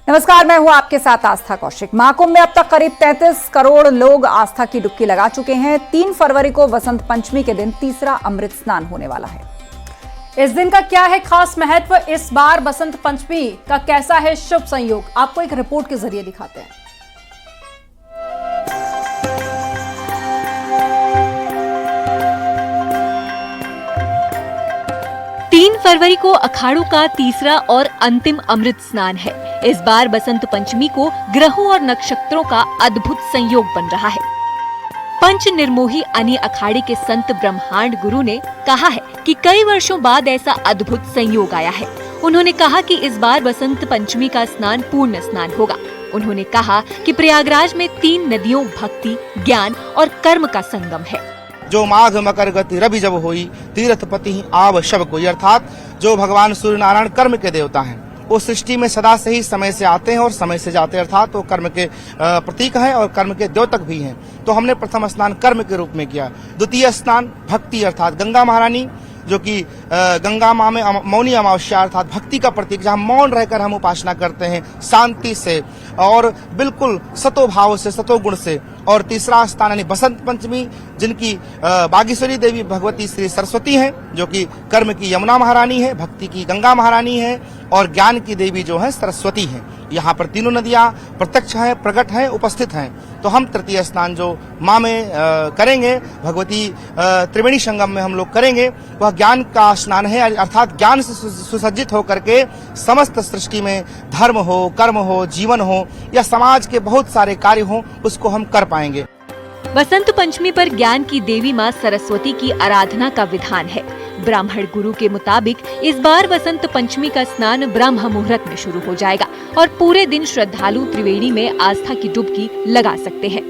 नमस्कार, मैं हूं आपके साथ आस्था कौशिक। महाकुंभ में अब तक करीब 33 करोड़ लोग आस्था की डुबकी लगा चुके हैं। 3 फरवरी को वसंत पंचमी के दिन तीसरा अमृत स्नान होने वाला है। इस दिन का क्या है खास महत्व, इस बार बसंत पंचमी का कैसा है शुभ संयोग, आपको एक रिपोर्ट के जरिए दिखाते हैं। 3 फरवरी को अखाड़ों का तीसरा और अंतिम अमृत स्नान है। इस बार बसंत पंचमी को ग्रहों और नक्षत्रों का अद्भुत संयोग बन रहा है। पंच निर्मोही अनी अखाड़े के संत ब्रह्मांड गुरु ने कहा है कि कई वर्षों बाद ऐसा अद्भुत संयोग आया है। उन्होंने कहा कि इस बार बसंत पंचमी का स्नान पूर्ण स्नान होगा। उन्होंने कहा कि प्रयागराज में 3 नदियों भक्ति, ज्ञान और कर्म का संगम है। जो माघ मकर गति रवि जब होई, तीर्थपति ही आव शब कोई, अर्थात जो भगवान सूर्य नारायण कर्म के देवता हैं, वो सृष्टि में सदा से ही समय से आते हैं और समय से जाते हैं, अर्थात वो कर्म के प्रतीक हैं और कर्म के द्योतक भी हैं। तो हमने प्रथम स्नान कर्म के रूप में किया। द्वितीय स्नान भक्ति अर्थात गंगा महारानी, जो कि गंगा माँ में मौनी अमावस्या अर्थात भक्ति का प्रतीक, जहाँ मौन रहकर हम उपासना करते हैं शांति से और बिल्कुल सतो भाव से, सतो गुण से। और तीसरा स्थान यानी बसंत पंचमी, जिनकी बागेश्वरी देवी भगवती श्री सरस्वती हैं, जो कि कर्म की यमुना महारानी है, भक्ति की गंगा महारानी है और ज्ञान की देवी जो है सरस्वती हैं। यहाँ पर तीनों नदियाँ प्रत्यक्ष हैं, प्रकट हैं, उपस्थित हैं। तो हम तृतीय स्नान जो माँ में करेंगे, भगवती त्रिवेणी संगम में हम लोग करेंगे, वह ज्ञान का स्नान है, अर्थात ज्ञान से सुसज्जित होकर के समस्त सृष्टि में धर्म हो, कर्म हो, जीवन हो या समाज के बहुत सारे कार्य हो, उसको हम कर पाएंगे। बसंत पंचमी पर ज्ञान की देवी माँ सरस्वती की आराधना का विधान है। ब्राह्मण गुरु के मुताबिक इस बार बसंत पंचमी का स्नान ब्रह्म मुहूर्त में शुरू हो जाएगा और पूरे दिन श्रद्धालु त्रिवेणी में आस्था की डुबकी लगा सकते हैं।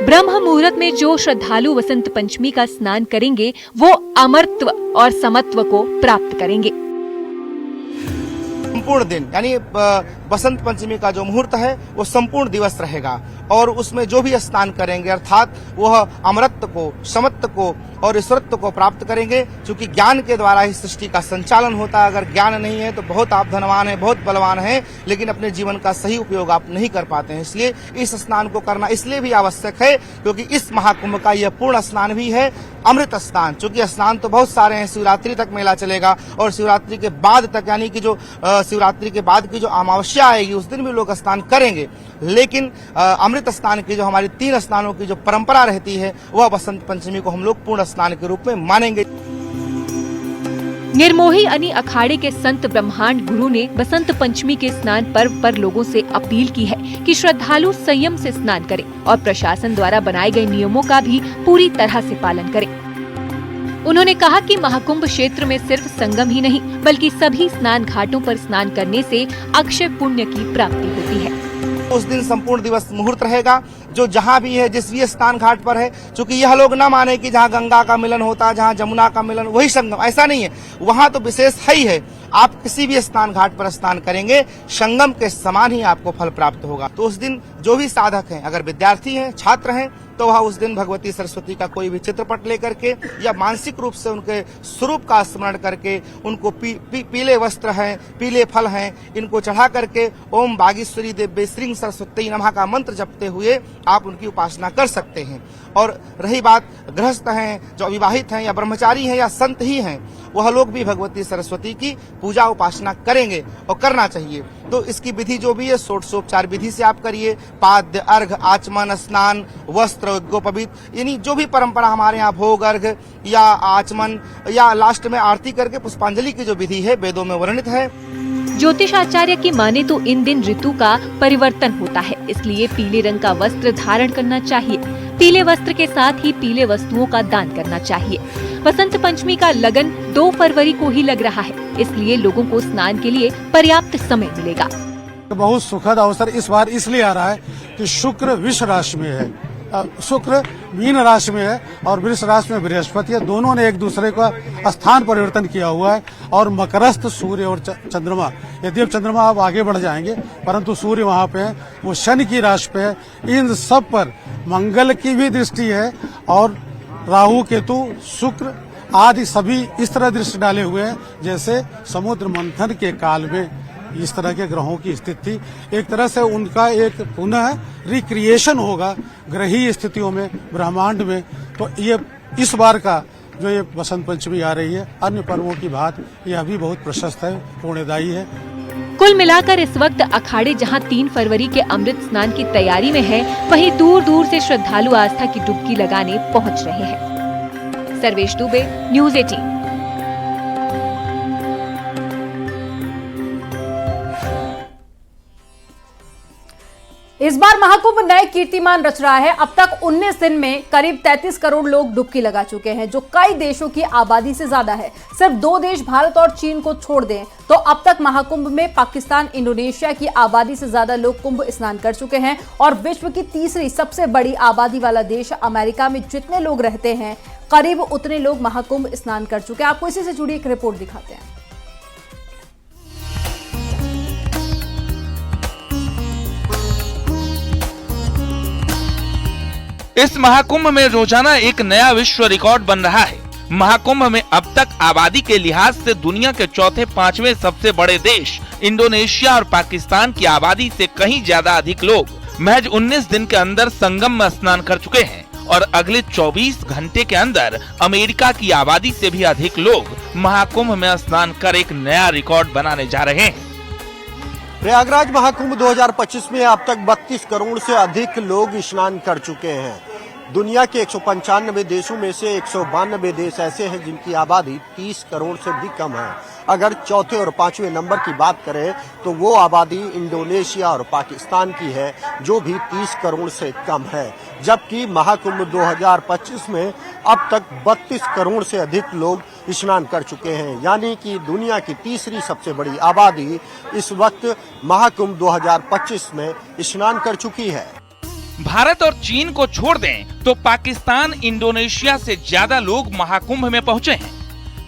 ब्रह्म मुहूर्त में जो श्रद्धालु बसंत पंचमी का स्नान करेंगे वो अमरत्व और समत्व को प्राप्त करेंगे। संपूर्ण दिन यानी बसंत पंचमी का जो मुहूर्त है वो संपूर्ण दिवस रहेगा और उसमें जो भी स्नान करेंगे अर्थात वह अमरत्व को, समत्व को और ईश्वरत्व को प्राप्त करेंगे। क्योंकि ज्ञान के द्वारा ही सृष्टि का संचालन होता है। अगर ज्ञान नहीं है तो बहुत आप धनवान हैं, बहुत बलवान हैं, लेकिन अपने जीवन का सही उपयोग आप नहीं कर पाते हैं। इसलिए इस स्नान को करना इसलिए भी आवश्यक है क्योंकि इस महाकुंभ का यह पूर्ण स्नान भी है अमृत स्नान। चूंकि स्नान तो बहुत सारे हैं, शिवरात्रि तक मेला चलेगा और शिवरात्रि के बाद तक यानी कि जो शिवरात्रि के बाद की जो अमावस्या आएगी उस दिन भी लोग स्नान करेंगे। लेकिन अमृत स्नान की जो हमारी 3 स्नानों की जो परंपरा रहती है वह बसंत पंचमी को हम लोग पूर्ण स्नान के रूप में मानेंगे। निर्मोही अनी अखाड़े के संत ब्रह्मांड गुरु ने बसंत पंचमी के स्नान पर्व पर लोगों से अपील की है कि श्रद्धालु संयम से स्नान करें और प्रशासन द्वारा बनाए गए नियमों का भी पूरी तरह से पालन करें। उन्होंने कहा कि महाकुंभ क्षेत्र में सिर्फ संगम ही नहीं बल्कि सभी स्नान घाटों पर स्नान करने से अक्षय पुण्य की प्राप्ति होती है। उस दिन संपूर्ण दिवस मुहूर्त रहेगा, जो जहाँ भी है, जिस भी स्नान घाट पर है। क्योंकि यह लोग ना माने कि जहाँ गंगा का मिलन होता है, जहाँ जमुना का मिलन वही संगम, ऐसा नहीं है। वहाँ तो विशेष है ही है। आप किसी भी स्नान घाट पर स्नान करेंगे संगम के समान ही आपको फल प्राप्त होगा। तो उस दिन जो भी साधक हैं, अगर विद्यार्थी हैं, छात्र हैं, तो वह उस दिन भगवती सरस्वती का कोई भी चित्रपट लेकर के या मानसिक रूप से उनके स्वरूप का स्मरण करके उनको पीले वस्त्र हैं, पीले फल हैं, इनको चढ़ा करके ओम बागेश्वरी देवी श्री सरस्वती नमः का मंत्र जपते हुए आप उनकी उपासना कर सकते हैं। और रही बात गृहस्थ हैं, जो अविवाहित हैं या ब्रह्मचारी हैं या संत ही हैं, वह लोग भी भगवती सरस्वती की पूजा उपासना करेंगे और करना चाहिए। तो इसकी विधि जो भी है षोडशोपचार विधि से आप करिए। पाद्य, अर्घ, आचमन, स्नान, वस्त्र, गोपवीत, यानी जो भी परंपरा हमारे यहाँ भोग, अर्घ या आचमन या लास्ट में आरती करके पुष्पांजलि की जो विधि है वेदों में वर्णित है। ज्योतिष आचार्य की माने तो इन दिन ऋतु का परिवर्तन होता है, इसलिए पीले रंग का वस्त्र धारण करना चाहिए। पीले वस्त्र के साथ ही पीले वस्तुओं का दान करना चाहिए। बसंत पंचमी का लगन 2 फरवरी को ही लग रहा है, इसलिए लोगों को स्नान के लिए पर्याप्त समय मिलेगा। बहुत सुखद अवसर इस बार इसलिए आ रहा है कि शुक्र वृष राशि में है, शुक्र मीन राशि में है और वृष राशि में बृहस्पति है। दोनों ने एक दूसरे का स्थान परिवर्तन किया हुआ है और मकरस्थ सूर्य और चंद्रमा, यदि अब चंद्रमा अब आगे बढ़ जाएंगे परंतु सूर्य वहां पे है, वो शनि की राशि पे है। इन सब पर मंगल की भी दृष्टि है और राहु, केतु, शुक्र आदि सभी इस तरह दृष्टि डाले हुए हैं जैसे समुद्र मंथन के काल में इस तरह के ग्रहों की स्थिति थी। एक तरह से उनका एक पुनः रिक्रिएशन होगा ग्रहीय स्थितियों में, ब्रह्मांड में। तो ये इस बार का जो ये बसंत पंचमी आ रही है, अन्य पर्वों की बात यह भी बहुत प्रशस्त है, पुण्यदायी है। कुल मिलाकर इस वक्त अखाड़े जहां 3 फरवरी के अमृत स्नान की तैयारी में है, वहीं दूर दूर से श्रद्धालु आस्था की डुबकी लगाने पहुंच रहे हैं। सर्वेश दुबे, न्यूज़ 18। इस बार महाकुंभ नए कीर्तिमान रच रहा है। अब तक 19 दिन में करीब 33 करोड़ लोग डुबकी लगा चुके हैं, जो कई देशों की आबादी से ज्यादा है। सिर्फ 2 देश भारत और चीन को छोड़ दें तो अब तक महाकुंभ में पाकिस्तान, इंडोनेशिया की आबादी से ज्यादा लोग कुंभ स्नान कर चुके हैं। और विश्व की तीसरी सबसे बड़ी आबादी वाला देश अमेरिका में जितने लोग रहते हैं, करीब उतने लोग महाकुंभ स्नान कर चुके हैं। आपको इसी से जुड़ी एक रिपोर्ट दिखाते हैं। इस महाकुंभ में रोजाना एक नया विश्व रिकॉर्ड बन रहा है। महाकुंभ में अब तक आबादी के लिहाज से दुनिया के चौथे 5वें सबसे बड़े देश इंडोनेशिया और पाकिस्तान की आबादी से कहीं ज्यादा अधिक लोग महज 19 दिन के अंदर संगम में स्नान कर चुके हैं और अगले 24 घंटे के अंदर अमेरिका की आबादी से भी अधिक लोग महाकुंभ में स्नान कर एक नया रिकॉर्ड बनाने जा रहे हैं। प्रयागराज महाकुंभ 2025 में अब तक 32 करोड़ से अधिक लोग स्नान कर चुके हैं। दुनिया के 195 देशों में से 192 देश ऐसे हैं जिनकी आबादी 30 करोड़ से भी कम है। अगर चौथे और 5वें नंबर की बात करें तो वो आबादी इंडोनेशिया और पाकिस्तान की है, जो भी 30 करोड़ से कम है। जबकि महाकुंभ 2025 में अब तक 32 करोड़ से अधिक लोग स्नान कर चुके हैं, यानी कि दुनिया की तीसरी सबसे बड़ी आबादी इस वक्त महाकुंभ 2025 में स्नान कर चुकी है। भारत और चीन को छोड़ दें तो पाकिस्तान, इंडोनेशिया से ज्यादा लोग महाकुंभ में पहुंचे हैं।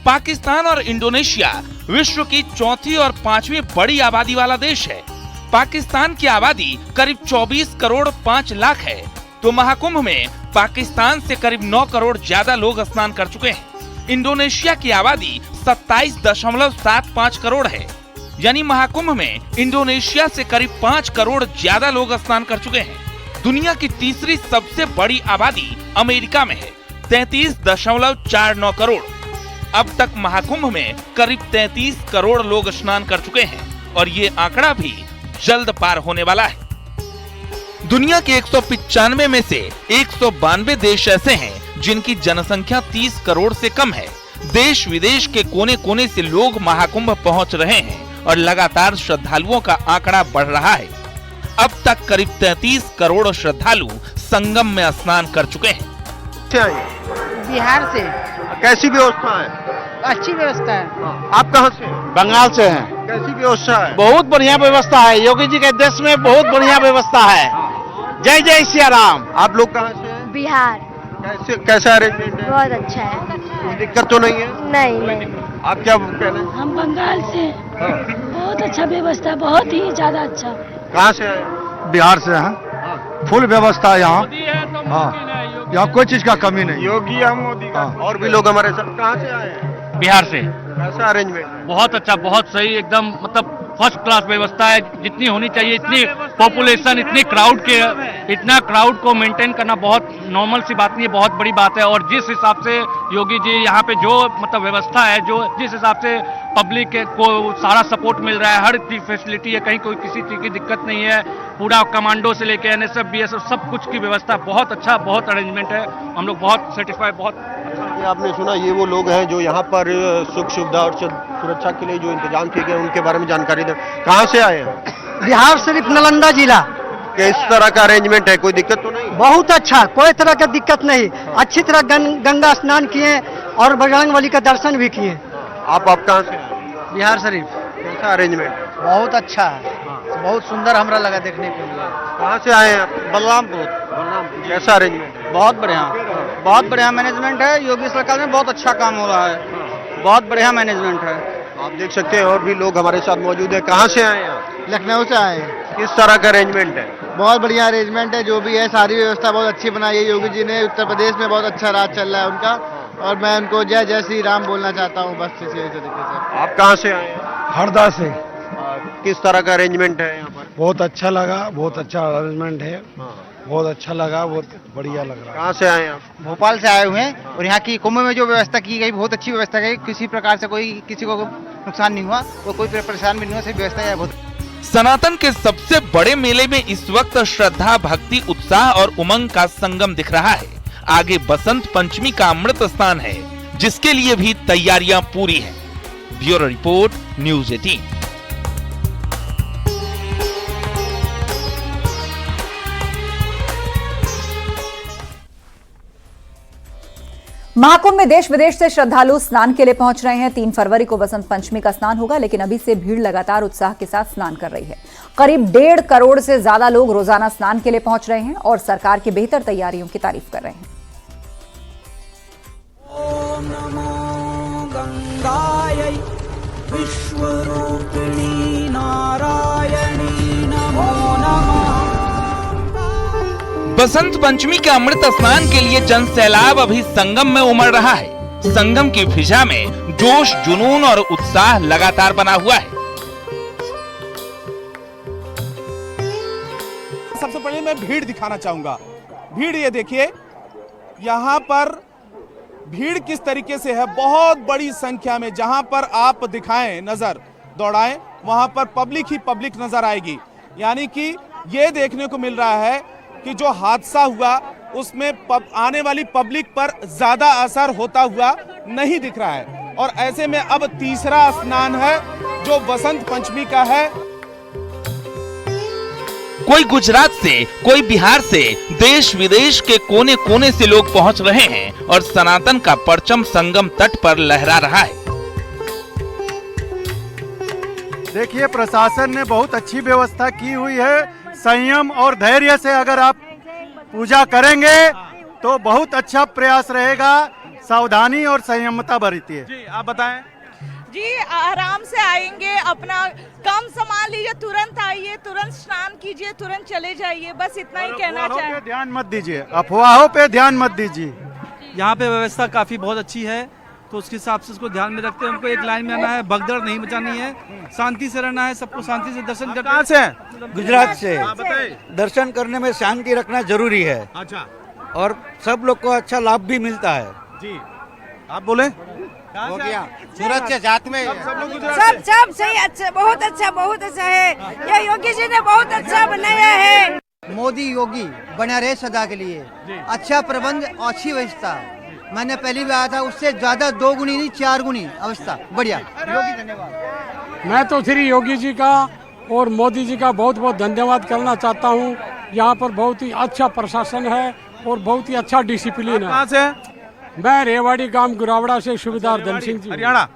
पाकिस्तान और इंडोनेशिया विश्व की चौथी और 5वीं बड़ी आबादी वाला देश है। पाकिस्तान की आबादी करीब 24 करोड़ 5 लाख है, तो महाकुंभ में पाकिस्तान से करीब 9 करोड़ ज्यादा लोग स्नान कर चुके हैं। इंडोनेशिया की आबादी 27.75 करोड़ है, यानी महाकुंभ में इंडोनेशिया से करीब 5 करोड़ ज्यादा लोग स्नान कर चुके हैं। दुनिया की तीसरी सबसे बड़ी आबादी अमेरिका में है, 33.49 करोड़। अब तक महाकुंभ में करीब 33 करोड़ लोग स्नान कर चुके हैं और ये आंकड़ा भी जल्द पार होने वाला है। दुनिया के 195 में से 192 देश ऐसे हैं जिनकी जनसंख्या 30 करोड़ से कम है। देश विदेश के कोने कोने से लोग महाकुंभ पहुंच रहे हैं और लगातार श्रद्धालुओं का आंकड़ा बढ़ रहा है। अब तक करीब 33 करोड़ श्रद्धालु संगम में स्नान कर चुके हैं। बिहार से। कैसी व्यवस्था है? अच्छी व्यवस्था है। आप कहाँ से? बंगाल से हैं। कैसी व्यवस्था है? बहुत बढ़िया व्यवस्था है, योगी जी के देश में बहुत बढ़िया व्यवस्था है। जय जय सिया राम। आप लोग कहाँ से हैं? बिहार। कैसा अरेंजमेंट है? बहुत अच्छा है। कोई दिक्कत तो नहीं है? नहीं। आप क्या कहना है? हम बंगाल से। बहुत अच्छा व्यवस्था, बहुत ही ज्यादा अच्छा। कहाँ से आए? बिहार से हैं। फुल व्यवस्था है यहाँ। हाँ, यहाँ कोई चीज का कमी नहीं। योगी या मोदी का? और भी लोग हमारे साथ। कहाँ से आए हैं? बिहार से। कैसा अरेंजमेंट? बहुत अच्छा, बहुत सही, एकदम मतलब फर्स्ट क्लास व्यवस्था है, जितनी होनी चाहिए। इतनी पॉपुलेशन, इतना क्राउड को मेंटेन करना बहुत नॉर्मल सी बात नहीं है, बहुत बड़ी बात है। और जिस हिसाब से योगी जी यहाँ पे जो मतलब व्यवस्था है, जो जिस हिसाब से पब्लिक को सारा सपोर्ट मिल रहा है, हर फैसिलिटी है, कहीं कोई किसी चीज की दिक्कत नहीं है। पूरा कमांडो से लेके NSF, BSF सब कुछ की व्यवस्था बहुत अच्छा, बहुत अरेंजमेंट है। हम लोग बहुत सेटिस्फाई, बहुत अच्छा। आपने सुना, ये वो लोग हैं जो यहाँ पर सुख सुविधा और सुरक्षा के लिए जो इंतजाम किए गए उनके बारे में जानकारी दें। कहाँ से आए हैं? बिहार शरीफ, नालंदा जिला। किस तरह का अरेंजमेंट है? कोई दिक्कत तो नहीं? बहुत अच्छा, कोई तरह का दिक्कत नहीं। अच्छी तरह गंगा स्नान किए और बजरंगबली का दर्शन भी किए। आप कहाँ से आए? बिहार शरीफ। कैसा अरेंजमेंट? बहुत अच्छा है, बहुत सुंदर हमरा लगा देखने के लिए। कहाँ से आए हैं आप? बलरामपुर। कैसा अरेंजमेंट? बहुत बढ़िया मैनेजमेंट है। योगी सरकार में बहुत अच्छा काम हो रहा है, बहुत बढ़िया मैनेजमेंट है। आप देख सकते हैं और भी लोग हमारे साथ मौजूद है। कहाँ से आए हैं आप? लखनऊ से आए। किस तरह का अरेंजमेंट है? बहुत बढ़िया अरेंजमेंट है, जो भी है सारी व्यवस्था बहुत अच्छी बनाई है योगी जी ने। उत्तर प्रदेश में बहुत अच्छा राज चल रहा है उनका, और मैं उनको जय जय श्री राम बोलना चाहता हूँ, बस इसी तरीके से। आप कहाँ से आए हैं? हरदा से। किस तरह का अरेंजमेंट है यहाँ पर? बहुत अच्छा लगा, बहुत अच्छा अरेंजमेंट है, बहुत अच्छा लगा, बहुत बढ़िया लग रहा है। कहाँ से आए आप? भोपाल से आए हुए हैं और यहाँ की कुंभ में जो व्यवस्था की गई बहुत अच्छी व्यवस्था की, किसी प्रकार से किसी को नुकसान नहीं हुआ और कोई परेशान भी नहीं हुआ, सिर्फ व्यवस्था है बहुत। सनातन के सबसे बड़े मेले में इस वक्त श्रद्धा, भक्ति, उत्साह और उमंग का संगम दिख रहा है। आगे बसंत पंचमी का अमृत स्नान है, जिसके लिए भी तैयारियां पूरी हैं। Bureau report, news 18। महाकुंभ में देश विदेश से श्रद्धालु स्नान के लिए पहुंच रहे हैं। 3 फरवरी को बसंत पंचमी का स्नान होगा, लेकिन अभी से भीड़ लगातार उत्साह के साथ स्नान कर रही है। करीब 1.5 करोड़ से ज्यादा लोग रोजाना स्नान के लिए पहुंच रहे हैं और सरकार की बेहतर तैयारियों की तारीफ कर रहे हैं। ओम नमो गंगायै विश्वरूपिणी नारायणी नमो नमः। बसंत पंचमी के अमृत स्नान के लिए जन सैलाब अभी संगम में उमड़ रहा है। संगम की फिजा में जोश, जुनून और उत्साह लगातार बना हुआ है। सबसे पहले मैं भीड़ दिखाना चाहूंगा। भीड़ ये देखिए, यहाँ पर भीड़ किस तरीके से है। बहुत बड़ी संख्या में, जहां पर आप दिखाएं, नजर दौड़ाएं, वहां पर पब्लिक ही पब्लिक नजर आएगी। यानी कि ये देखने को मिल रहा है कि जो हादसा हुआ उसमें आने वाली पब्लिक पर ज्यादा असर होता हुआ नहीं दिख रहा है। और ऐसे में अब तीसरा स्नान है जो बसंत पंचमी का है। कोई गुजरात से, कोई बिहार से, देश विदेश के कोने कोने से लोग पहुंच रहे हैं और सनातन का परचम संगम तट पर लहरा रहा है। देखिए, प्रशासन ने बहुत अच्छी व्यवस्था की हुई है। संयम और धैर्य से अगर आप पूजा करेंगे तो बहुत अच्छा प्रयास रहेगा। सावधानी और संयमता बरतिए। जी आप बताएं। जी आराम से आएंगे, अपना काम संभाल लीजिए, तुरंत आइए, तुरंत स्नान कीजिए, तुरंत चले जाइए, बस इतना ही कहना चाहें। पे ध्यान मत दीजिए, अफवाहों पे ध्यान मत दीजिए। यहाँ पे व्यवस्था काफी बहुत अच्छी है, तो उसके हिसाब से इसको ध्यान में रखते हैं। हमको एक लाइन में आना है, भगदड़ नहीं मचानी है, शांति से रहना है, सबको शांति से दर्शन करना। कहाँ से? गुजरात से। बताइए। दर्शन करने में शांति रखना जरूरी है। अच्छा। और सब लोग को अच्छा लाभ भी मिलता है। जी आप बोले। हो गया, सूरत से साथ में सब लोग गुजरात से। सब सही, अच्छा, बहुत अच्छा है। ये योगी जी ने बहुत अच्छा बनाया है। मोदी योगी बना रहे सदा के लिए। अच्छा प्रबंध, अच्छी व्यवस्था। मैंने पहली बार आया था, उससे ज्यादा 2 गुनी नहीं 4 गुनी अवस्था बढ़िया। योगी धन्यवाद। मैं तो श्री योगी जी का और मोदी जी का बहुत बहुत धन्यवाद करना चाहता हूँ। यहाँ पर बहुत ही अच्छा प्रशासन है और बहुत ही अच्छा डिसिप्लिन है। कहाँ से? मैं रेवाड़ी गांव गुरावड़ा से सूबेदार धन सिंह जी, हरियाणा।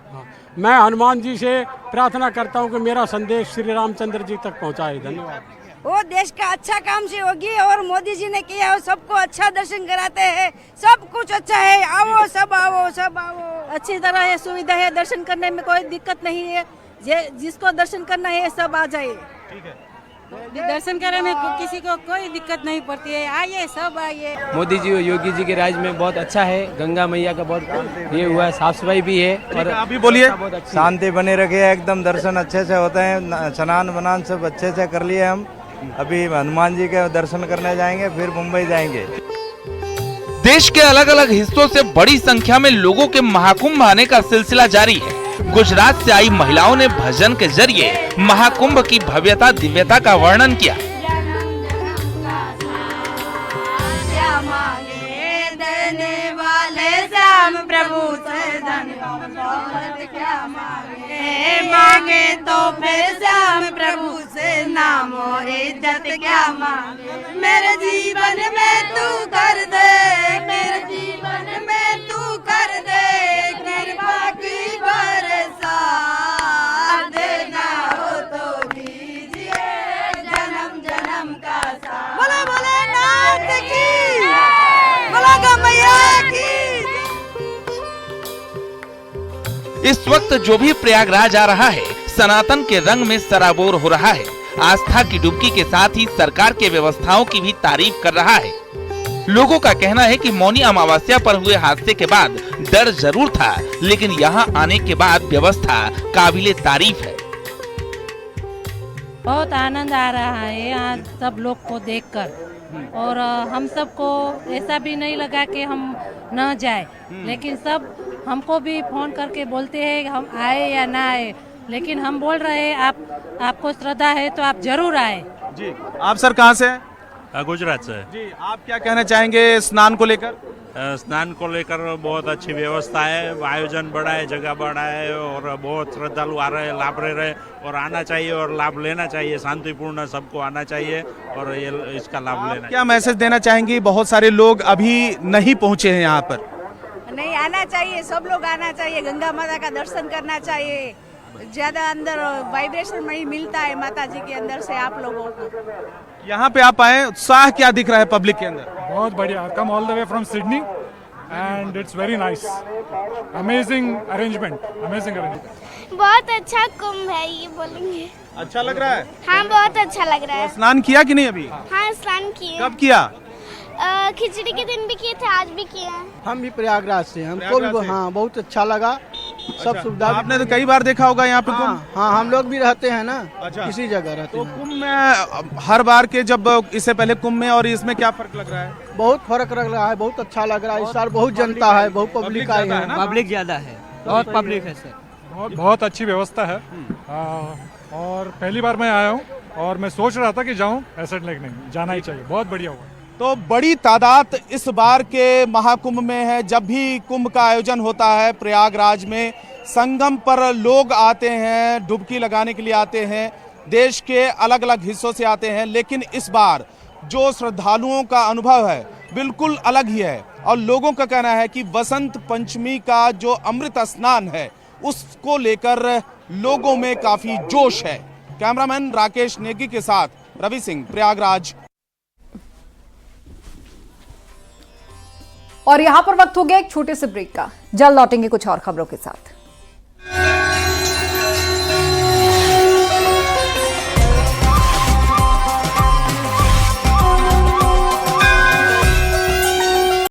मैं हनुमान जी से प्रार्थना करता हूँ कि मेरा संदेश श्री रामचंद्र जी तक पहुँचाए। धन्यवाद। वो देश का अच्छा काम से होगी और मोदी जी ने किया है, सबको अच्छा दर्शन कराते हैं, सब कुछ अच्छा है। आओ सब आओ, सब आओ। अच्छी तरह है, सुविधा है, दर्शन करने में कोई दिक्कत नहीं है। जिसको दर्शन करना है सब आ जाए। ठीक है। दर्शन करने में किसी को कोई दिक्कत नहीं पड़ती है। आइए, सब आइए। मोदी जी और योगी जी के राज में बहुत अच्छा है। गंगा मैया का बहुत ये हुआ है, साफ सफाई भी है। और अभी बोलिए। शांति बने रखे, एकदम दर्शन अच्छे से होते हैं। स्नान वनान सब अच्छे से कर लिए हम। अभी हनुमान जी के दर्शन करने जाएंगे, फिर मुंबई जाएंगे। देश के अलग अलग हिस्सों से बड़ी संख्या में लोगों के महाकुंभ आने का सिलसिला जारी है। गुजरात से आई महिलाओं ने भजन के जरिए महाकुंभ की भव्यता, दिव्यता का वर्णन किया। प्रभु से मांगे तो फिर श्याम प्रभु से नामो इज्जत क्या मांगे। मेरे जीवन में तू कर दे, मेरे जीवन में तू कर दे, कृपा की बरसा देना हो तो दीजिए जन्म जन्म का साथ। बोला बोला नाथ की, बोला गमैया की। इस वक्त जो भी प्रयागराज आ रहा है, सनातन के रंग में सराबोर हो रहा है। आस्था की डुबकी के साथ ही सरकार के व्यवस्थाओं की भी तारीफ कर रहा है। लोगों का कहना है कि मौनी अमावस्या पर हुए हादसे के बाद डर जरूर था, लेकिन यहाँ आने के बाद व्यवस्था काबिले तारीफ है। बहुत आनंद आ रहा है यहाँ सब लोग को देखकर। और हम सबको ऐसा भी नहीं लगा कि हम न जाए, लेकिन सब हमको भी फोन करके बोलते हैं हम आए या ना आए, लेकिन हम बोल रहे हैं आपको श्रद्धा है तो आप जरूर आए। जी, आप सर कहाँ से हैं? गुजरात से। जी, आप क्या कहना चाहेंगे स्नान को लेकर? स्नान को लेकर बहुत अच्छी व्यवस्था है, आयोजन बड़ा है, जगह बड़ा है और बहुत श्रद्धालु आ रहे हैं, लाभ ले रहे हैं और आना चाहिए और लाभ लेना चाहिए। शांतिपूर्ण सबको आना चाहिए और ये इसका लाभ लेना। क्या मैसेज देना चाहेंगी? बहुत सारे लोग अभी नहीं पहुँचे हैं यहाँ पर। नहीं, आना चाहिए, सब लोग आना चाहिए, गंगा माता का दर्शन करना चाहिए। ज्यादा अंदर वाइब्रेशन में ही मिलता है माता जी के अंदर से आप लोगों को। यहाँ पे आप आए, उत्साह क्या दिख रहा है पब्लिक के अंदर? बहुत बढ़िया, come all the way from Sydney and it's very nice, amazing arrangement, amazing arrangement. बहुत अच्छा कुंभ है, ये बोलेंगे। अच्छा लग रहा है? हाँ, बहुत अच्छा लग रहा है। स्नान किया कि नहीं अभी? हाँ, स्नान किए। कब किया? खिचड़ी के दिन भी किए थे, आज भी किए हैं। हम भी प्रयागराज से, हमको भी हाँ बहुत अच्छा लगा। सब सुविधा आपने तो कई बार देखा होगा यहाँ पे कुंभ? हाँ, हम लोग भी रहते हैं ना, इसी जगह रहते हैं। तो कुंभ में हर बार के जब इससे पहले कुंभ में और इसमें क्या फर्क लग रहा है? बहुत फर्क लग रहा है, बहुत अच्छा लग रहा है। इस साल बहुत जनता है, बहुत पब्लिक आई है। पब्लिक ज्यादा है, बहुत पब्लिक है सर। बहुत अच्छी व्यवस्था है और पहली बार मैं आया हूँ और मैं सोच रहा था कि जाऊँ, ऐसा नहीं, जाना ही चाहिए, बहुत बढ़िया हुआ। तो बड़ी तादाद इस बार के महाकुंभ में है। जब भी कुंभ का आयोजन होता है प्रयागराज में, संगम पर लोग आते हैं, डुबकी लगाने के लिए आते हैं, देश के अलग अलग हिस्सों से आते हैं। लेकिन इस बार जो श्रद्धालुओं का अनुभव है बिल्कुल अलग ही है और लोगों का कहना है कि बसंत पंचमी का जो अमृत स्नान है उसको लेकर लोगों में काफी जोश है। कैमरामैन राकेश नेगी के साथ रवि सिंह, प्रयागराज। और यहां पर वक्त हो गया एक छोटे से ब्रेक का। जल्द लौटेंगे कुछ और खबरों के साथ।